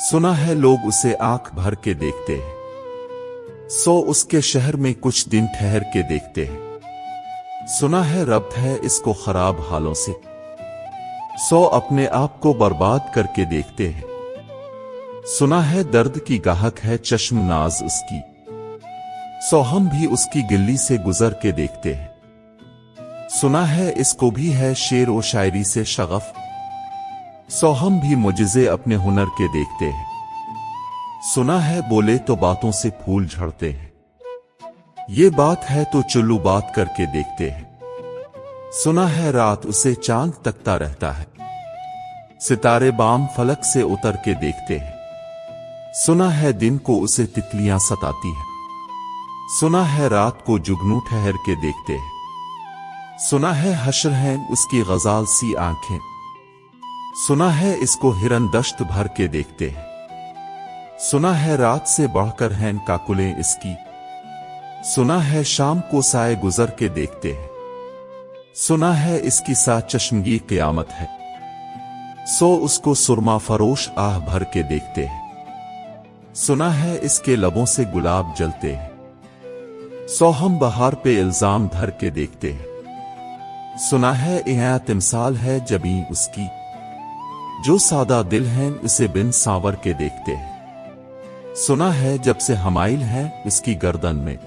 सुना है लोग उसे आंख भर के देखते हैं, सो उसके शहर में कुछ दिन ठहर के देखते हैं। सुना है रब्त है इसको खराब हालों से, सो अपने आप को बर्बाद करके देखते हैं। सुना है दर्द की गाहक है चश्म नाज उसकी, सो हम भी उसकी गिल्ली से गुजर के देखते हैं। सुना है इसको भी है शेर ओ शायरी से शगफ, सो हम भी मुजिज़े अपने हुनर के देखते हैं। सुना है बोले तो बातों से फूल झड़ते हैं, ये बात है तो चुल्लू बात करके देखते हैं। सुना है रात उसे चांद तकता रहता है, सितारे बाम फलक से उतर के देखते हैं। सुना है दिन को उसे तितलियां सताती हैं, सुना है रात को जुगनू ठहर के देखते हैं। सुना है हश्र हैं उसकी गजाल सी आंखें, सुना है इसको हिरन दश्त भर के देखते हैं। सुना है रात से बढ़कर हैं काकुलें इसकी, सुना है शाम को साए गुजर के देखते हैं। सुना है इसकी साथ चश्मगी क़यामत है, सो उसको सुरमा फरोश आह भर के देखते हैं। सुना है इसके लबों से गुलाब जलते हैं, सो हम बहार पे इल्जाम धर के देखते हैं। सुना है यहाँ तिमसाल है जबी उसकी, जो सादा दिल हैं उसे बिन सांवर के देखते हैं। सुना है जब से हमाइल है उसकी गर्दन में,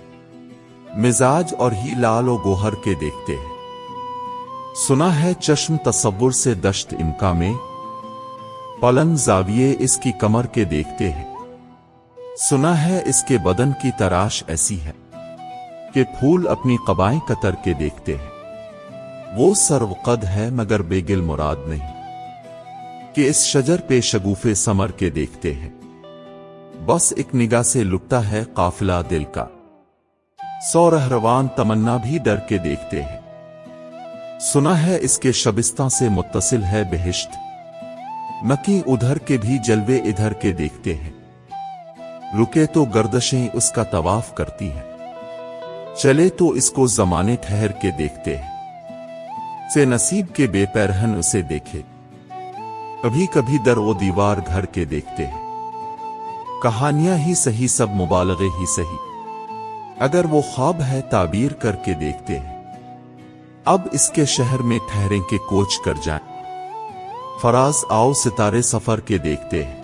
मिजाज और ही लालो गोहर के देखते हैं। सुना है चश्म तसव्वुर से दश्त इम्का में, पलंग जाविये इसकी कमर के देखते हैं। सुना है इसके बदन की तराश ऐसी है कि फूल अपनी कबाएं कतर के देखते हैं। वो सर्वकद है मगर बेगिल मुराद नहीं, कि इस शजर पे शगुफे समर के देखते हैं। बस एक निगाह से लुटता है काफिला दिल का, सौ रहरवान तमन्ना भी डर के देखते हैं। सुना है इसके शबिस्तां से मुत्तसिल है बेहिश्त, मकी उधर के भी जलवे इधर के देखते हैं। रुके तो गर्दशें उसका तवाफ करती हैं, चले तो इसको जमाने ठहर के देखते हैं। से नसीब के बेपैरहन उसे देखे, कभी कभी दर वो दीवार घर के देखते हैं। कहानियां ही सही सब मुबालगे ही सही, अगर वो ख्वाब है ताबीर करके देखते हैं। अब इसके शहर में ठहरें के कोच कर जाएं, फराज आओ सितारे सफर के देखते हैं।